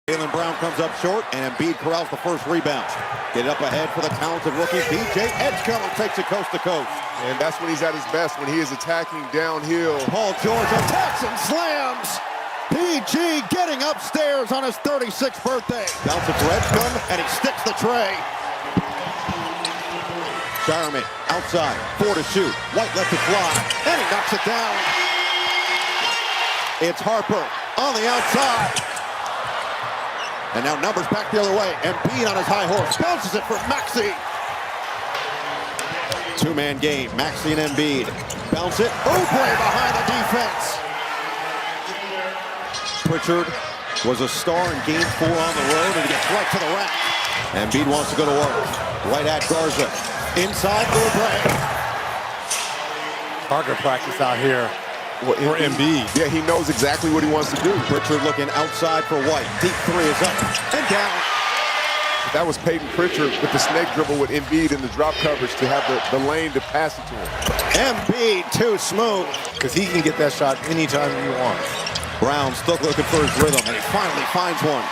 Jaylen Brown comes up short, and Embiid corrals the first rebound. Get it up ahead for the talented rookie. B.J. Edgecomer takes it coast to coast. And that's when he's at his best, when he is attacking downhill. Paul George attacks and slams. PG getting upstairs on his 36th birthday. Bounce it for Edgecomer, and he sticks the tray. Garment outside, 4 to shoot. White lets it fly, and he knocks it down. It's Harper on the outside. And now numbers back the other way. Embiid on his high horse. Bounces it for Maxey. Two-man game. Maxey and Embiid. Bounce it. Oubre behind the defense. Pritchard was a star in game 4 on the road, and he gets right to the rack. Embiid wants to go to work. Right at Garza. Inside Oubre. Target practice out here. For Embiid. Yeah, he knows exactly what he wants to do. Pritchard looking outside for White. Deep 3 is up and down. That was Peyton Pritchard with the snake dribble with Embiid in the drop coverage to have the lane to pass it to him. Embiid too smooth. Because he can get that shot anytime he wants. Brown still looking for his rhythm, and he finally finds one.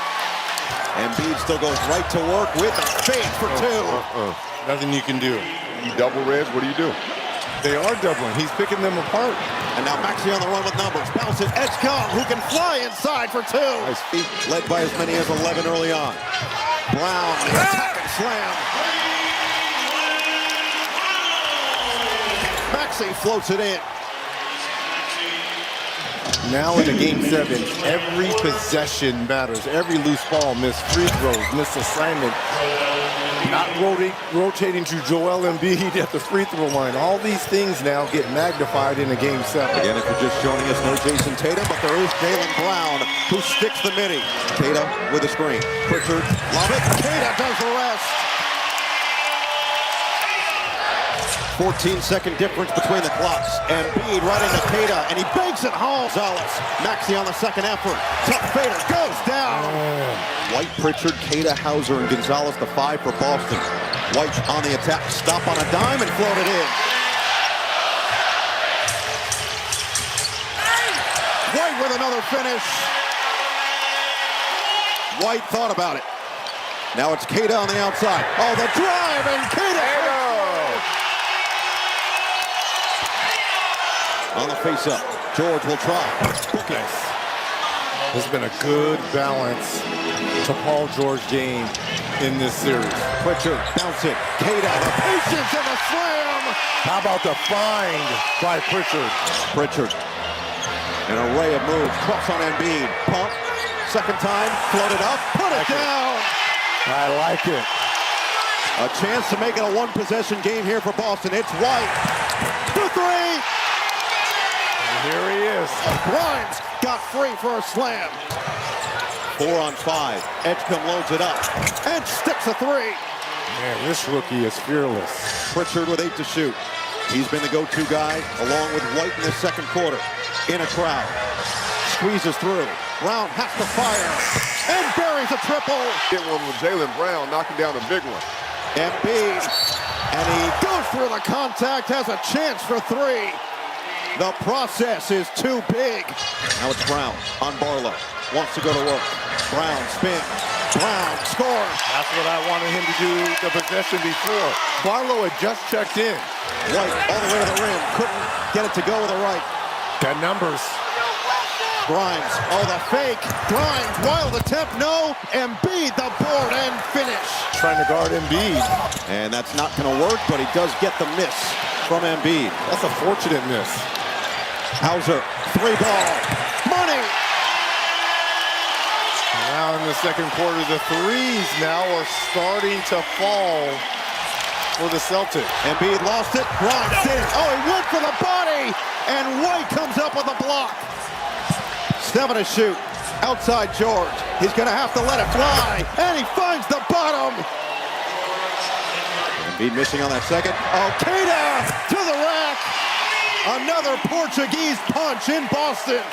Embiid still goes right to work with a fade for 2. Nothing you can do. You double reds, what do you do? They are doubling. He's picking them apart. And now Maxey on the run with numbers. Bounces Edgecomer, who can fly inside for 2. Nice feet. Led by as many as 11 early on. Brown, the attack and slam. Maxey floats it in. Now into game 7, every possession matters. Every loose ball, missed free throws, missed assignment. Not rotating to Joel Embiid at the free throw line. All these things now get magnified in a game 7. Again, if you're just joining us, no Jason Tatum, but there is Jaylen Brown, who sticks the midi. Tatum with a screen. Pritchard, love it. Tatum does the rest. 14-second difference between the clocks. Embiid right into Tatum, and he banks it home. Gonzalez, Maxey on the second effort. Tough fader goes down. White, Pritchard, Kata, Hauser, and Gonzalez, the 5 for Boston. White on the attack, stop on a dime and float it in. White with another finish. White thought about it. Now it's Kata on the outside. Oh, the drive, and Kata. On the face-up, George will try. Book it. There's been a good balance to Paul George game in this series. Pritchard, bounce it. Kata, the patience and the slam. How about the find by Pritchard? Pritchard, an array of moves. Cross on Embiid. Pump. Second time, float it up, put it down. I like it. A chance to make it a one-possession game here for Boston. It's White. For 3. Here he is. Grimes got free for a slam. 4 on 5. Edgecomer loads it up and sticks a 3. Man, this rookie is fearless. Pritchard with 8 to shoot. He's been the go-to guy along with White in the second quarter. In a crowd. Squeezes through. Brown has to fire and buries a triple. Get one with Jaylen Brown knocking down a big one. Embiid, and he goes through the contact, has a chance for 3. The process is too big. Now it's Brown on Barlow. Wants to go to work. Brown spin. Brown scores. That's what I wanted him to do the possession before. Barlow had just checked in. White all the way to the rim. Couldn't get it to go with the right. Got numbers. Grimes. Oh, the fake. Grimes. Wild attempt. No. Embiid the board and finish. Trying to guard Embiid. And that's not going to work, but he does get the miss from Embiid. That's a fortunate miss. Hauser, 3-ball, money! Now in the second quarter, the threes now are starting to fall for the Celtics. Embiid lost it, Grimes did it. Oh, he went for the body, and White comes up with a block. 7 to shoot, outside George. He's gonna have to let it fly, and he finds the bottom. Embiid missing on that second. Oh, Kata to the rack. Another Portuguese punch in Boston.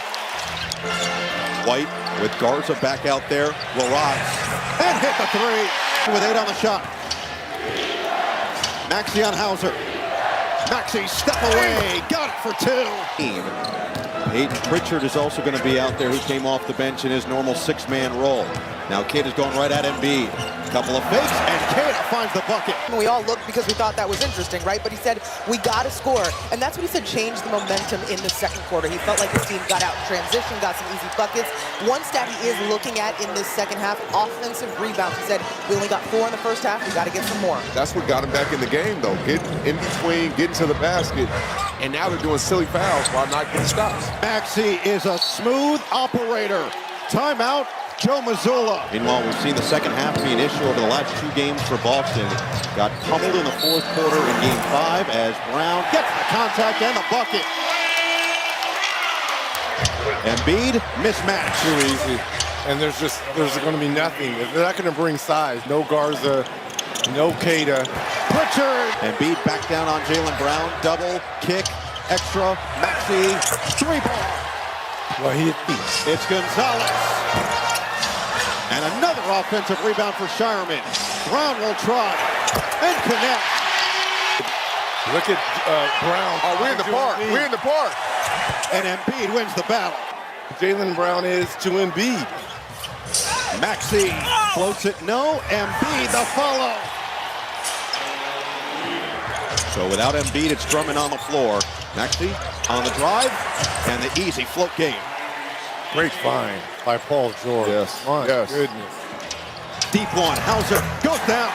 White with Garza back out there will rise and hit the 3 with 8 on the shot. Maxey on Hauser. Maxey step away, got it for 2. Peyton Pritchard is also going to be out there. He came off the bench in his normal 6-man role. Now Kate is going right at Embiid. Couple of fakes, and Kate finds the bucket. We all looked because we thought that was interesting, right? But he said, we got to score. And that's what he said changed the momentum in the second quarter. He felt like his team got out in transition, got some easy buckets. One stat he is looking at in this second half, offensive rebounds. He said, we only got 4 in the first half. We got to get some more. That's what got him back in the game, though. Getting in between, getting to the basket. And now they're doing silly fouls while not getting stops. Maxey is a smooth operator. Timeout, Joe Mazzulla. Meanwhile, we've seen the second half be an issue over the last 2 games for Boston. Got pummeled in the 4th quarter in Game 5 as Brown gets the contact and the bucket. Embiid, mismatch. Too easy. And there's going to be nothing. They're not going to bring size. No Garza, no Queta. Pritchard. Embiid back down on Jaylen Brown. Double, kick, extra, Maxey, 3-ball. Well, he hit these. It's Gonzalez. And another offensive rebound for Shireman. Brown will try and connect. Look at Brown. Oh, we're in the park. We're in the park. And Embiid wins the battle. Jaylen Brown is to Embiid. Maxey floats it. No. Embiid the follow. So without Embiid, it's Drummond on the floor. Maxey on the drive and the easy float game. Great find by Paul George. Yes. My Yes. goodness. Deep one. Hauser goes down.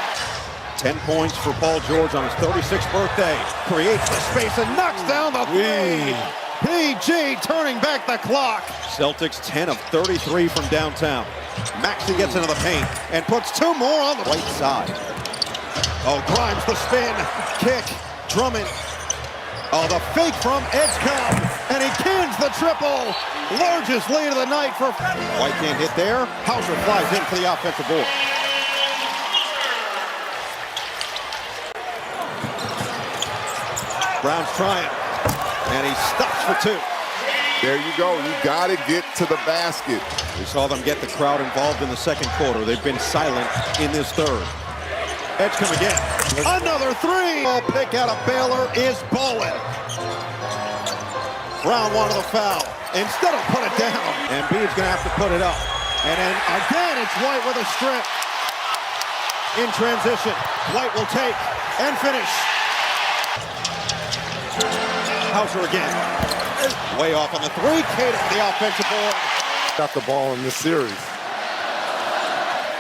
10 points for Paul George on his 36th birthday. Creates the space and knocks down the 3. PG turning back the clock. Celtics 10 of 33 from downtown. Maxey gets into the paint and puts 2 more on the right side. Oh, Grimes the spin. Kick. Drummond. Oh, the fake from Edgecombe. And he cans the triple. Largest lead of the night for White can't hit there. Hauser flies in for the offensive board. Brown's trying. And he stops for 2. There you go. You got to get to the basket. We saw them get the crowd involved in the second quarter. They've been silent in this third. Edgecombe again. Another 3. Ball pick out of Baylor is bowling. Brown wanted the foul. Instead of put it down, Embiid's going to have to put it up. And then again, it's White with a strip. In transition, White will take and finish. Hauser again. Way off on the 3. Kate on the offensive board. Got the ball in this series.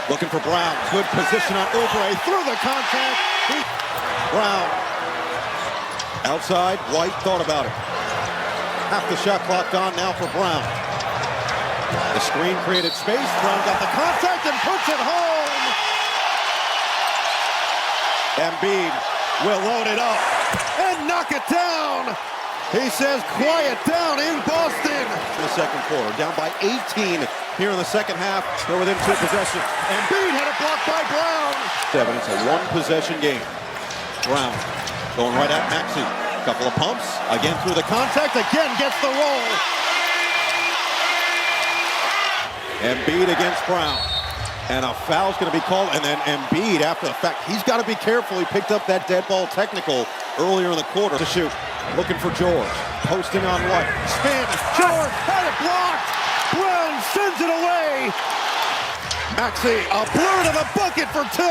Looking for Brown. Good position on Oubre. Through the contact. Brown. Outside. White thought about it. Half the shot clock gone now for Brown. The screen created space. Brown got the contact and puts it home. Embiid will load it up and knock it down. He says, quiet down in Boston. In the second quarter, down by 18 here in the second half. They're within 2 possessions. Embiid had it blocked by Brown. 7, it's a 1-possession game. Brown going right at Maxey. Couple of pumps, again through the contact, again gets the roll. Embiid against Brown. And a foul's going to be called, and then Embiid, after the fact, he's got to be careful. He picked up that dead ball technical earlier in the quarter to shoot. Looking for George, posting on White. Spin, George had it blocked. Brown sends it away. Maxey, a blur to the bucket for 2.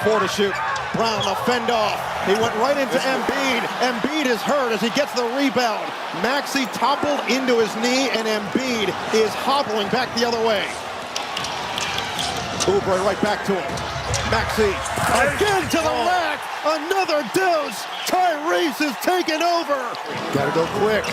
4 to shoot. Brown a fend off. He went right into Embiid. Embiid is hurt as he gets the rebound. Maxey toppled into his knee, and Embiid is hobbling back the other way. Oubre right back to him. Maxey again to the rack. Another deuce. Tyrese is taking over. Gotta go quick.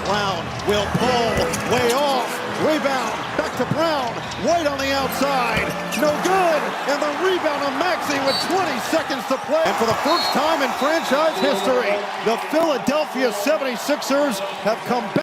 Brown will pull. Way off. Rebound. Back to Brown. White on the outside. No good. And the rebound on Maxey with 20 seconds to play. And for the first time in franchise history, the Philadelphia 76ers have come back.